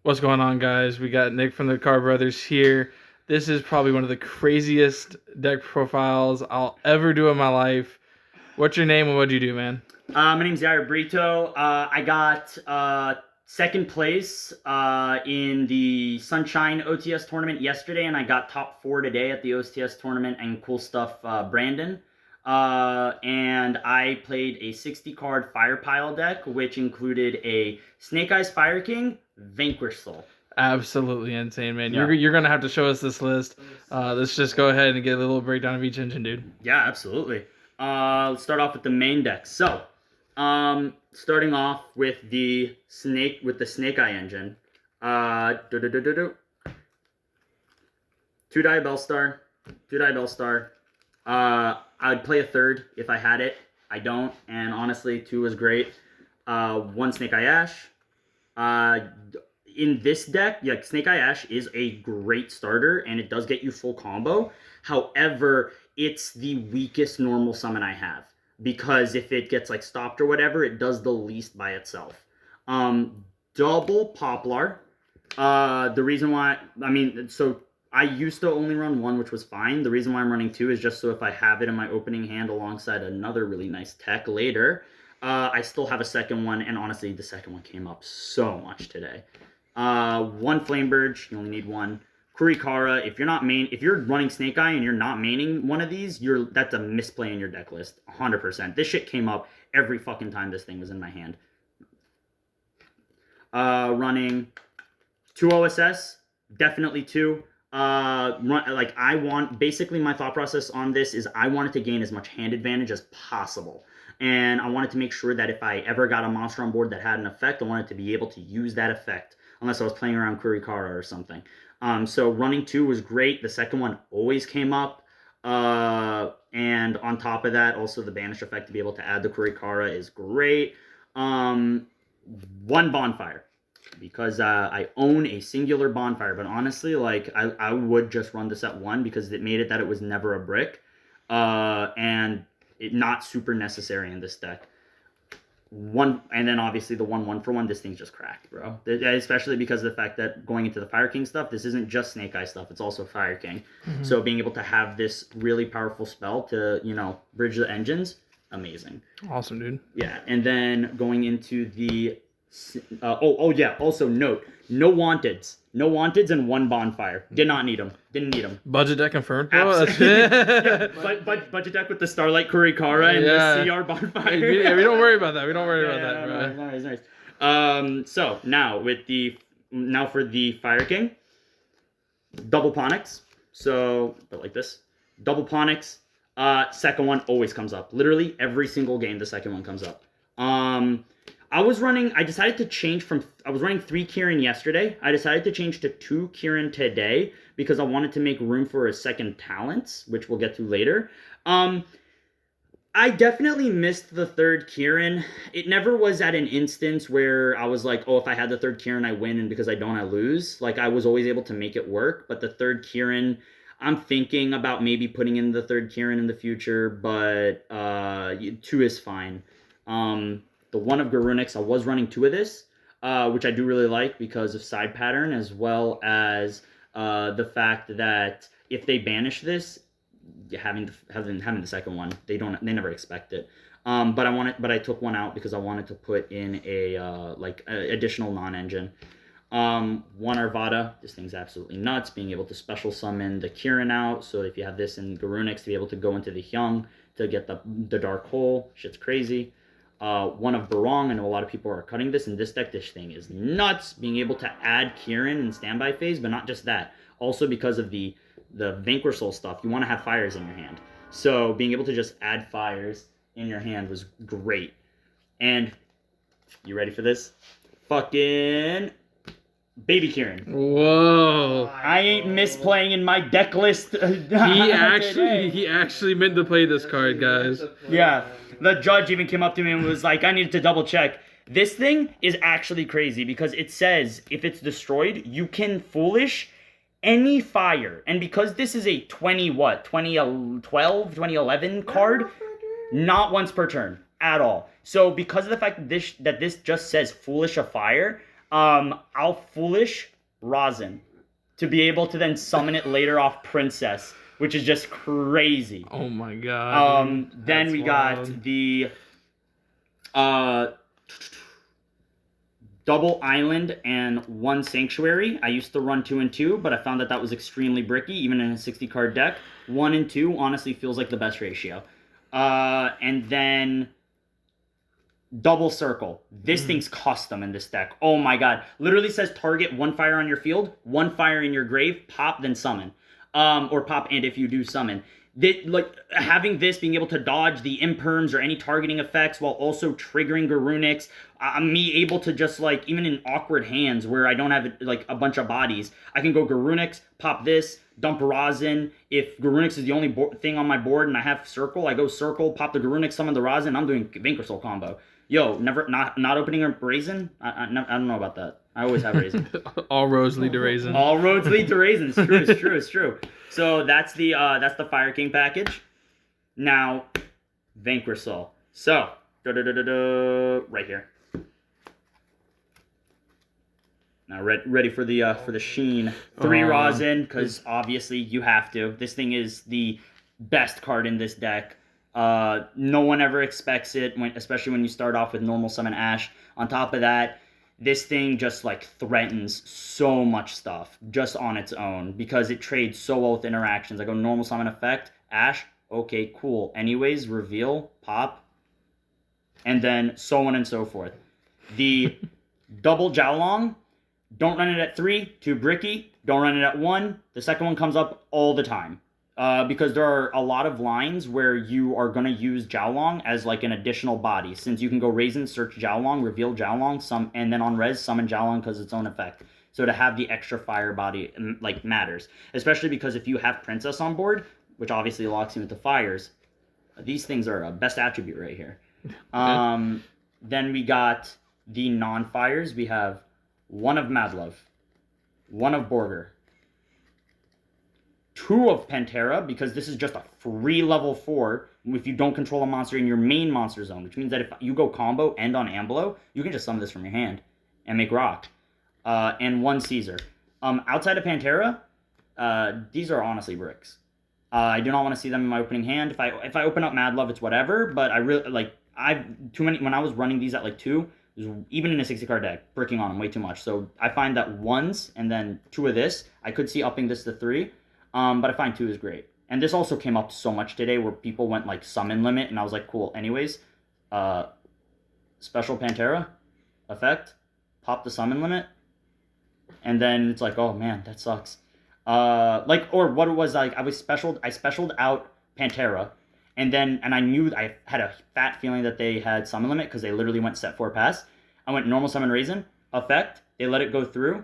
What's going on, guys? We got Nick from the CardBrothers here. This is probably one of the craziest deck profiles I'll ever do in my life. What's your name and what do you do, man? My name's Yair Brito. I got second place in the Sunshine OTS tournament yesterday, and I got top 4 today at the OTS tournament. And cool stuff, Brandon. And I played a 60-card Fire Pile deck, which included a Snake Eyes Fire King, Vanquish Soul. Absolutely insane, man. Yeah. You're gonna have to show us this list. Let's just go ahead and get a little breakdown of each engine, dude. Yeah, absolutely. Let's start off with the main deck. So, starting off with the Snake Eye engine. 2 die Bellstar, 2 die Bellstar. I'd play a third if I had it. I don't, and honestly, 2 is great. 1 Snake Eye Ash. In this deck, yeah, Snake Eye Ash is a great starter, and it does get you full combo. However, it's the weakest normal summon I have, because if it gets like stopped or whatever, it does the least by itself. Double Poplar. The reason why, so I used to only run 1, which was fine. The reason why I'm running 2 is just so if I have it in my opening hand alongside another really nice tech later, I still have a second one, and honestly, the second one came up so much today. 1 Flameburge, you only need 1. Kurikara, if you're running Snake Eye and you're not maining one of these, that's a misplay in your deck list, 100%. This shit came up every fucking time this thing was in my hand. Running 2 OSS, definitely 2. Basically my thought process on this is I wanted to gain as much hand advantage as possible. And I wanted to make sure that if I ever got a monster on board that had an effect, I wanted to be able to use that effect, unless I was playing around Kurikara or something. So running 2 was great. The second one always came up. And on top of that, also the banish effect to be able to add the Kurikara is great. 1 Bonfire, because I own a singular Bonfire. But honestly, I would just run this at 1 because it made it that it was never a brick. And it not super necessary in this deck. 1, and then obviously the 1 for 1, this thing's just cracked, bro. Especially because of the fact that going into the Fire King stuff, this isn't just Snake Eye stuff, it's also Fire King. Mm-hmm. So being able to have this really powerful spell to, bridge the engines, amazing. Awesome, dude. Yeah, and then going into the also note, no Wanteds. No Wanteds and 1 Bonfire. Did not need them. Didn't need them. Budget deck confirmed. Yeah, budget deck with the Starlight Kurikara and the CR Bonfire. Yeah, we don't worry about that. We don't worry about that, bro. Nice. So now for the Fire King, double Ponyx. So, but like this, double Ponyx. Second one always comes up. Literally every single game, the second one comes up. I decided to change I was running 3 Kieran yesterday. I decided to change to 2 Kieran today because I wanted to make room for a second Talents, which we'll get to later. I definitely missed the 3rd Kieran. It never was at an instance where I was like, oh, if I had the 3rd Kieran, I win, and because I don't, I lose. Like, I was always able to make it work, but the 3rd Kieran, I'm thinking about maybe putting in the 3rd Kieran in the future, but 2 is fine. The 1 of Garunix, I was running 2 of this, which I do really like because of side pattern, as well as the fact that if they banish this, having the second one, they never expect it. But I took 1 out because I wanted to put in a additional non-engine. 1 Arvada, this thing's absolutely nuts, being able to special summon the Kieran out, so if you have this in Garunix to be able to go into the Hyung to get the Dark Hole, shit's crazy. 1 of Barong, I know a lot of people are cutting this. In this deck, this thing is nuts, being able to add Kieran in standby phase, but not just that. Also because of the Vanquish Soul stuff, you want to have fires in your hand. So being able to just add fires in your hand was great. And, you ready for this? Fucking Baby Kieran. Whoa. I ain't misplaying in my deck list. He actually meant to play this card, guys. Yeah. The judge even came up to me and was like, I needed to double check. This thing is actually crazy because it says if it's destroyed, you can Foolish any fire. And because this is a 2012, 2011 card, not once per turn at all. So because of the fact that this just says Foolish a fire, I'll Foolish Rosin to be able to then summon it later off Princess, which is just crazy. Oh my god. Then That's we wild. got the Double Island and 1 Sanctuary. I used to run 2 and 2, but I found that that was extremely bricky, even in a 60 card deck. 1 and 2 honestly feels like the best ratio. And then Double Circle. This thing's custom in this deck. Oh my god. Literally says target 1 fire on your field, 1 fire in your grave, pop, then summon. Or pop and if you do summon. Like having this, being able to dodge the imperms or any targeting effects while also triggering Garunix, me able to just like, even in awkward hands where I don't have like a bunch of bodies, I can go Garunix, pop this, dump Rosin. If Garunix is the only thing on my board and I have Circle, I go Circle, pop the Garunix, summon the Rosin, I'm doing Vanquish Soul combo. Yo, not opening a Raisin? I don't know about that. I always have Raisin. All roads lead to Raisin. All roads lead to Raisin. It's true, it's true, it's true. So that's the Fire King package. Now, Vanquish Soul. So, right here. Now ready for the sheen. 3 Rosin, because obviously you have to. This thing is the best card in this deck. No one ever expects it, especially when you start off with normal summon Ash. On top of that, this thing just like threatens so much stuff just on its own because it trades so well with interactions. I go normal summon effect, Ash, okay, cool. Anyways, reveal, pop, and then so on and so forth. The double Jowlong, don't run it at 3, too bricky. Don't run it at 1. The second one comes up all the time. Because there are a lot of lines where you are going to use Jowlong as like an additional body. Since you can go Raisin, search Jowlong, reveal Jowlong, and then on res, summon Jowlong because its own effect. So to have the extra fire body like matters. Especially because if you have Princess on board, which obviously locks you into fires, these things are a best attribute right here. Then we got the non-fires. We have 1 of Madlove, 1 of Borger, 2 of Pantera, because this is just a free level 4 if you don't control a monster in your main monster zone, which means that if you go combo and on Amblo, you can just summon this from your hand and make rock. And 1 Caesar. Outside of Pantera, these are honestly bricks. I do not want to see them in my opening hand. If I open up Mad Love, it's whatever, but I really, like, I've too many, when I was running these at like 2, even in a 60 card deck, bricking on them way too much. So I find that 1s and then 2 of this, I could see upping this to 3. But I find 2 is great. And this also came up so much today where people went like summon limit, and I was like, cool. Anyways, special Pantera effect, pop the summon limit, and then it's like, oh man, that sucks. Or what it was like, I specialed out Pantera, and I knew I had a fat feeling that they had summon limit because they literally went set 4 pass. I went normal summon Raisin effect. They let it go through.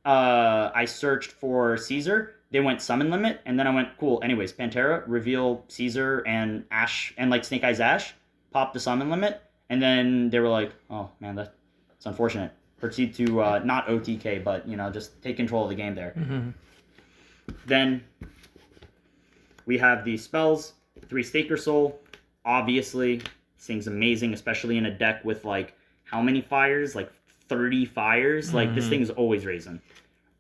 I searched for Caesar. They went summon limit, and then I went, cool, anyways, Pantera, reveal Caesar and Ash, and like Snake Eyes Ash, pop the summon limit, and then they were like, oh man, that's unfortunate. Proceed to not OTK, but, you know, just take control of the game there. Then we have the spells, 3 Staker Soul. Obviously, this thing's amazing, especially in a deck with like, how many fires? Like 30 fires? Like, this thing's always raising.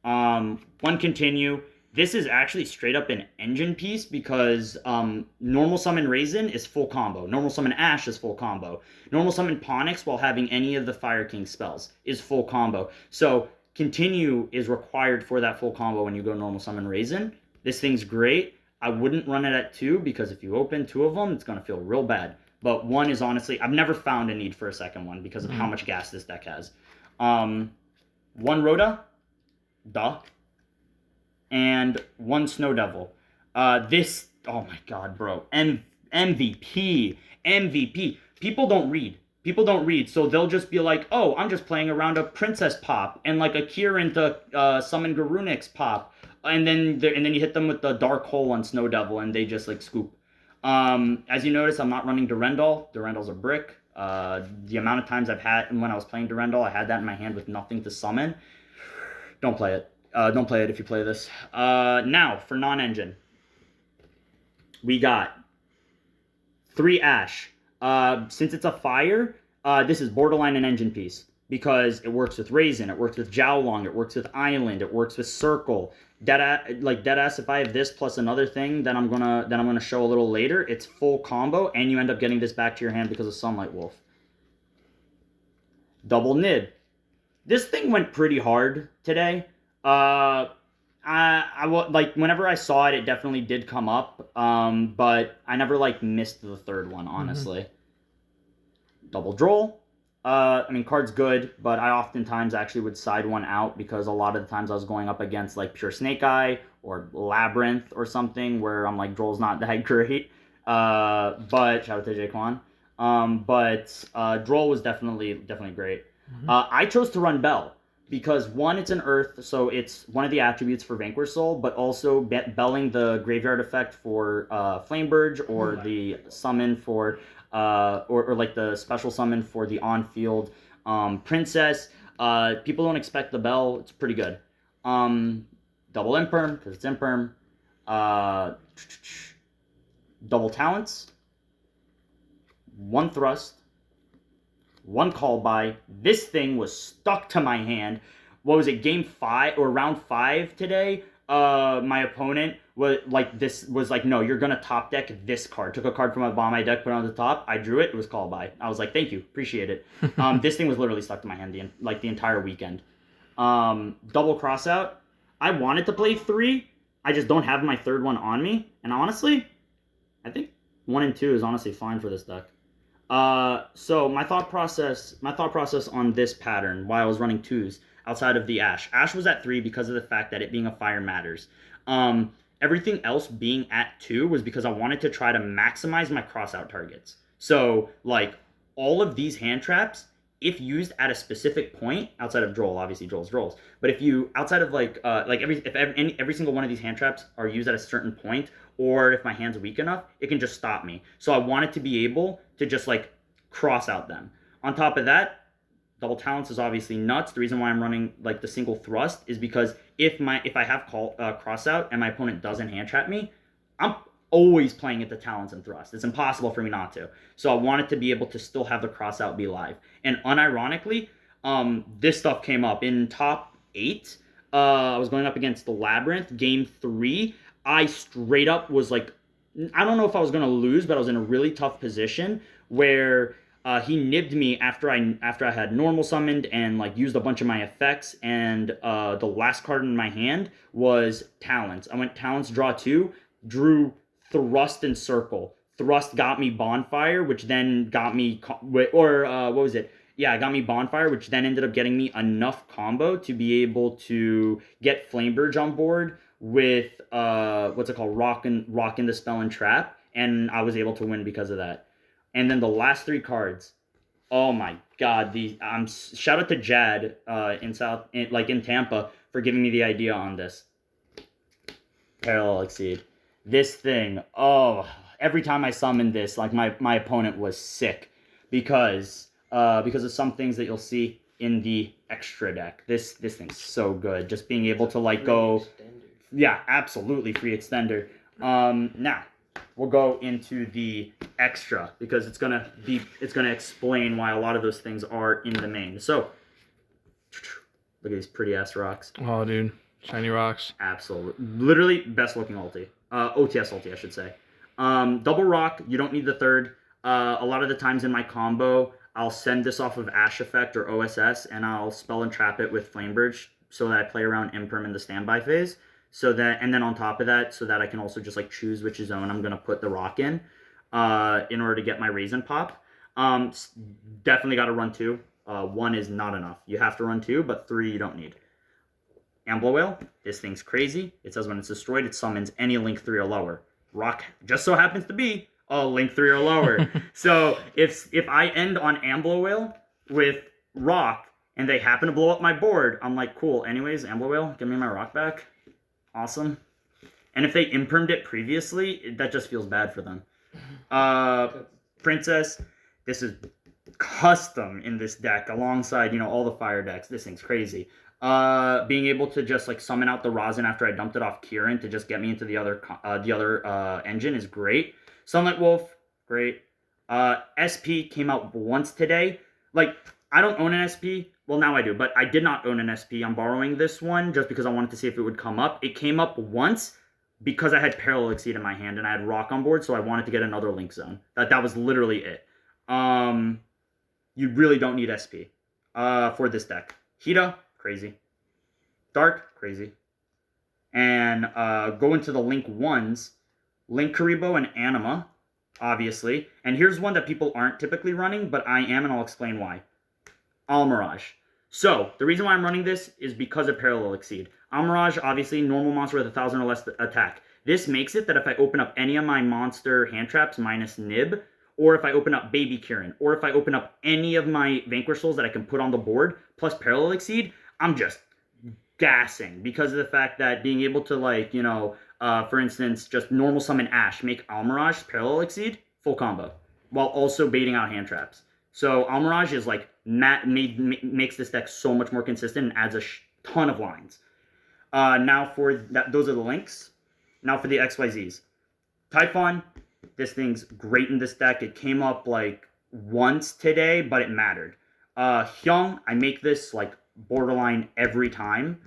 1 Continue. This is actually straight up an engine piece because normal summon Raisin is full combo. Normal summon Ash is full combo. Normal summon Ponix while having any of the Fire King spells is full combo. So Continue is required for that full combo when you go normal summon Raisin. This thing's great. I wouldn't run it at 2 because if you open 2 of them, it's going to feel real bad. But 1 is honestly, I've never found a need for a second one because of how much gas this deck has. 1 Rhoda, duh. And 1 Snow Devil. This, oh my god, bro. MVP. People don't read. So they'll just be like, oh, I'm just playing around a Princess pop and like a Kieran to summon Garunix pop. And then you hit them with the Dark Hole on Snow Devil and they just like scoop. As you notice, I'm not running Durendal. Durendal's a brick. The amount of times I've had, when I was playing Durendal, I had that in my hand with nothing to summon. Don't play it. Don't play it if you play this. Now, for non-engine, we got 3 Ash. Since it's a fire, this is borderline an engine piece. because it works with Raisin, it works with Jowlong, it works with Island, it works with Circle. Deadass, if I have this plus another thing that I'm gonna show a little later, it's full combo, and you end up getting this back to your hand because of Sunlight Wolf. Double Nib. This thing went pretty hard today. Like whenever I saw it, it definitely did come up. But I never like missed the third one, honestly. Double Droll. I mean, card's good, but I oftentimes actually would side one out because a lot of the times I was going up against like Pure Snake Eye or Labyrinth or something where I'm like, Droll's not that great. But shout out to Jaquan. But Droll was definitely great. I chose to run Bell because one, it's an Earth, so it's one of the attributes for Vanquish Soul, but also belling the graveyard effect for Flameburge or the summon for or like the special summon for the on-field Princess. People don't expect the Bell. It's pretty good. Double Imperm, because it's Imperm. Double Talents. One Thrust. One Call By. This thing was stuck to my hand. What was it, game 5 or round 5 today? My opponent was like, no, you're gonna top deck this card. Took a card from my bottom of my deck, put it on the top. I drew it. It was Call By. I was like, thank you, appreciate it. This thing was literally stuck to my hand the entire weekend. Double Crossout. I wanted to play 3. I just don't have my third one on me. And honestly, I think 1 and 2 is honestly fine for this deck. So my thought process on this pattern, while I was running 2s outside of the Ash. Ash was at 3 because of the fact that it being a fire matters. Everything else being at 2 was because I wanted to try to maximize my crossout targets. So like all of these hand traps, if used at a specific point outside of Droll, obviously Drolls, but if you outside of every single one of these hand traps are used at a certain point, or if my hand's weak enough, it can just stop me. So I wanted to be able to just like cross out them. On top of that, Double Talents is obviously nuts. The reason why I'm running like the single thrust is because if I have cross out and my opponent doesn't hand trap me, I'm always playing at the Talents and Thrust. It's impossible for me not to. So I wanted to be able to still have the cross out be live. And unironically, this stuff came up in top 8. I was going up against the Labyrinth, game 3. I straight up was like, I don't know if I was going to lose, but I was in a really tough position where he nibbed me after I had normal summoned and like used a bunch of my effects, and the last card in my hand was Talents. I went Talents, draw 2, drew Thrust and Circle. Thrust got me Bonfire, which then got me what was it? Yeah, it got me Bonfire, which then ended up getting me enough combo to be able to get Flameburge on board with what's it called, Rock in the Spell and Trap, and I was able to win because of that. And then the last 3 cards, oh my god, shout out to Jad in Tampa for giving me the idea on this. Parallel Exceed. This thing, every time I summoned this, like my opponent was sick because of some things that you'll see in the extra deck. This thing's so good. Just being able to like go, yeah, absolutely free extender. Now we'll go into the extra because it's gonna explain why a lot of those things are in the main. So look at these pretty ass rocks. Oh, dude, shiny rocks. Absolutely, literally best looking ulti. OTS ulti, I should say. Double rock, you don't need the third. A lot of the times in my combo, I'll send this off of Ash Effect or OSS, and I'll spell and trap it with Flameburge so that I play around Imperm in the standby phase. And then on top of that, so that I can also just like choose which zone I'm gonna put the rock in order to get my Raisin pop. Definitely got to run 2. 1 is not enough. You have to run 2, but 3 you don't need. Ambler Whale, this thing's crazy. It says when it's destroyed, it summons any link 3 or lower. Rock just so happens to be a link 3 or lower. So if I end on Ambler Whale with rock and they happen to blow up my board, I'm like, cool. Anyways, Ambler Whale, give me my rock back. Awesome. And if they impermed it previously, that just feels bad for them. Princess, this is custom in this deck alongside, all the fire decks. This thing's crazy. Being able to just like summon out the rosin after I dumped it off Kieran to just get me into the other engine is great. Sunlight Wolf, great. SP came out once today. Like, I don't own an SP. Well, now I do, but I did not own an SP. I'm borrowing this one just because I wanted to see if it would come up. It came up once because I had Parallel Exceed in my hand and I had Rock on board, so I wanted to get another Link Zone. That was literally it. You really don't need SP for this deck. Hita, crazy. Dark, crazy. And go into the Link 1s. Link Karibo and Anima, obviously. And here's one that people aren't typically running, but I am, and I'll explain why. Almirage. So, the reason why I'm running this is because of Parallel Exceed. Almirage, obviously, normal monster with 1,000 or less attack. This makes it that if I open up any of my monster hand traps minus Nib, or if I open up Baby Kieran, or if I open up any of my Vanquish Souls that I can put on the board, plus Parallel Exceed, I'm just gassing because of the fact that being able to, like, you know, for instance, just normal summon Ash, make Almirage, Parallel Exceed, full combo, while also baiting out hand traps. So Almirage is like makes this deck so much more consistent and adds a ton of lines. Now for that, those are the links. Now for the XYZs. Typhon, this thing's great in this deck. It came up like once today, but it mattered. Hyung, I make this like borderline every time.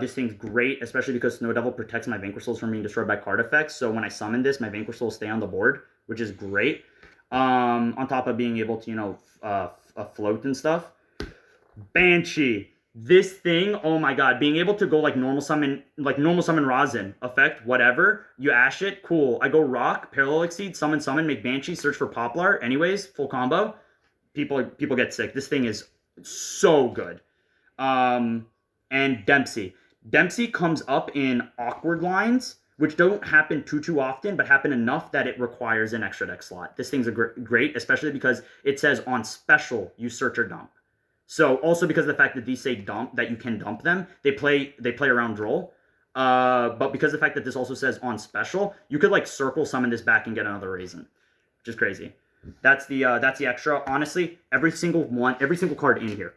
This thing's great, especially because Snow Devil protects my Vanquish Souls from being destroyed by card effects. So when I summon this, my Vanquish Souls stay on the board, which is great. On top of being able to, you know, float and stuff. Banshee. This thing, oh my god, being able to go like normal summon Razin, effect, whatever, you ash it, cool. I go rock, Parallel Exceed, summon, make Banshee, search for Poplar, anyways, full combo. People get sick. This thing is so good. And Dempsey. Dempsey comes up in awkward lines, which don't happen too often, but happen enough that it requires an extra deck slot. This thing's great, especially because it says on special, you search or dump. So also because of the fact that these say dump, that you can dump them, they play around Droll. But because of the fact that this also says on special, you could like circle summon this back and get another Raisin, which is crazy. That's the extra. Honestly, every single card in here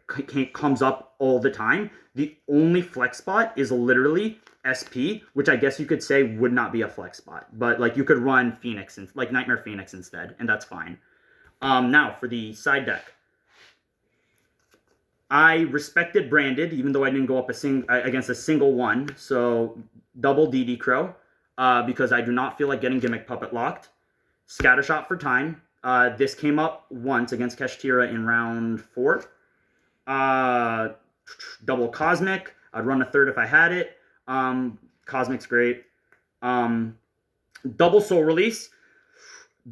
comes up all the time. The only flex spot is literally SP, which I guess you could say would not be a flex spot, but like you could run Phoenix and like Nightmare Phoenix instead, and that's fine. Now for the side deck, I respected Branded, even though I didn't go up against a single one. So double DD Crow, because I do not feel like getting Gimmick Puppet locked. Scattershot for time. This came up once against Keshtira in round 4. Double Cosmic. I'd run a third if I had it. Cosmic's great. Double Soul Release.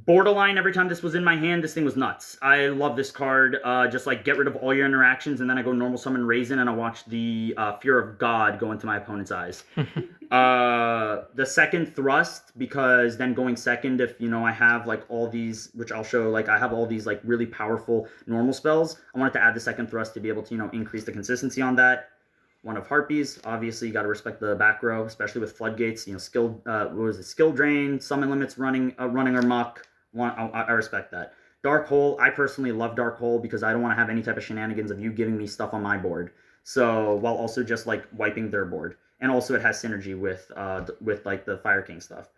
Borderline every time this was in my hand, this thing was nuts. I love this card. Just like get rid of all your interactions, and then I go normal summon Raisin, and I watch the Fear of God go into my opponent's eyes. The second Thrust, because then going second, if you know I have like all these, which I'll show, like I have all these like really powerful normal spells. I wanted to add the second Thrust to be able to, you know, increase the consistency on that. One of Harpies, obviously you got to respect the back row, especially with Floodgates. You know, skill drain, summon limits running amok. I respect that. Dark Hole, I personally love Dark Hole because I don't want to have any type of shenanigans of you giving me stuff on my board. So while also just like wiping their board, and also it has synergy with like the Fire King stuff.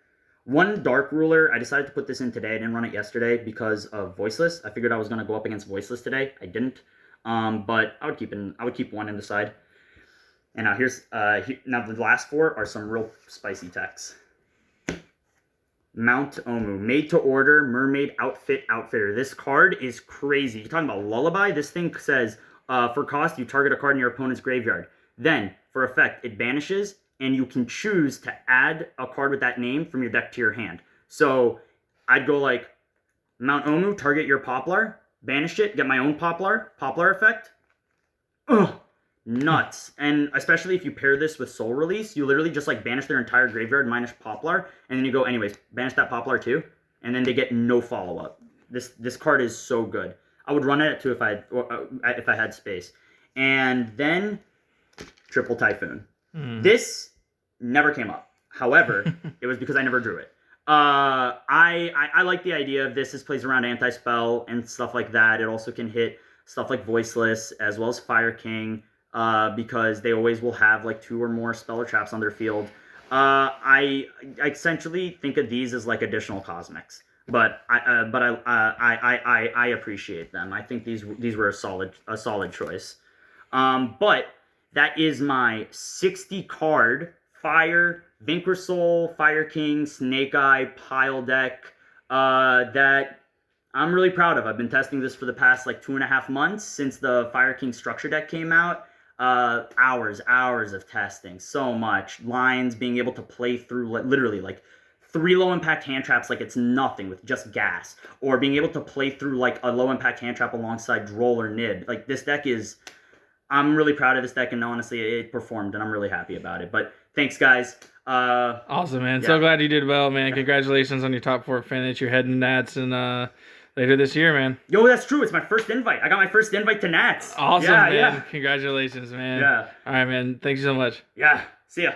One Dark Ruler, I decided to put this in today. I didn't run it yesterday because of Voiceless. I figured I was gonna go up against Voiceless today. I didn't, but I would keep one in the side. And now now the last 4 are some real spicy techs. Mount Omu, made to order, mermaid outfitter. This card is crazy. You're talking about Lullaby? This thing says, for cost, you target a card in your opponent's graveyard. Then, for effect, it banishes, and you can choose to add a card with that name from your deck to your hand. So, I'd go like, Mount Omu, target your Poplar, banish it, get my own Poplar effect. Ugh. Nuts. And especially if you pair this with Soul Release, you literally just like banish their entire graveyard minus Poplar, and then you go, anyways, banish that Poplar too, and then they get no follow-up. This card is so good. I would run it too if I had space. And then Triple Typhoon. This never came up. However, it was because I never drew it. I like the idea of this. This plays around anti-spell and stuff like that. It also can hit stuff like Voiceless as well as Fire King. Because they always will have like 2 or more spell or traps on their field. I essentially think of these as like additional cosmics, but I appreciate them. I think these were a solid choice. But that is my 60 card Fire, Vanquish Soul, Fire King, Snake Eye pile deck that I'm really proud of. I've been testing this for the past like 2.5 months since the Fire King structure deck came out. Hours of testing, so much. Lines, being able to play through literally like 3 low impact hand traps like it's nothing with just gas, or being able to play through like a low impact hand trap alongside Droll or Nib. Like this deck is, I'm really proud of this deck, and honestly it performed and I'm really happy about it. But thanks guys. Awesome, man. Yeah. So glad you did well, man. Congratulations on your top 4 finish. You're heading Nats and later this year, man. Yo, that's true. It's my first invite. I got my first invite to Nats. Awesome, yeah, man. Yeah. Congratulations, man. Yeah. All right, man. Thank you so much. Yeah. See ya.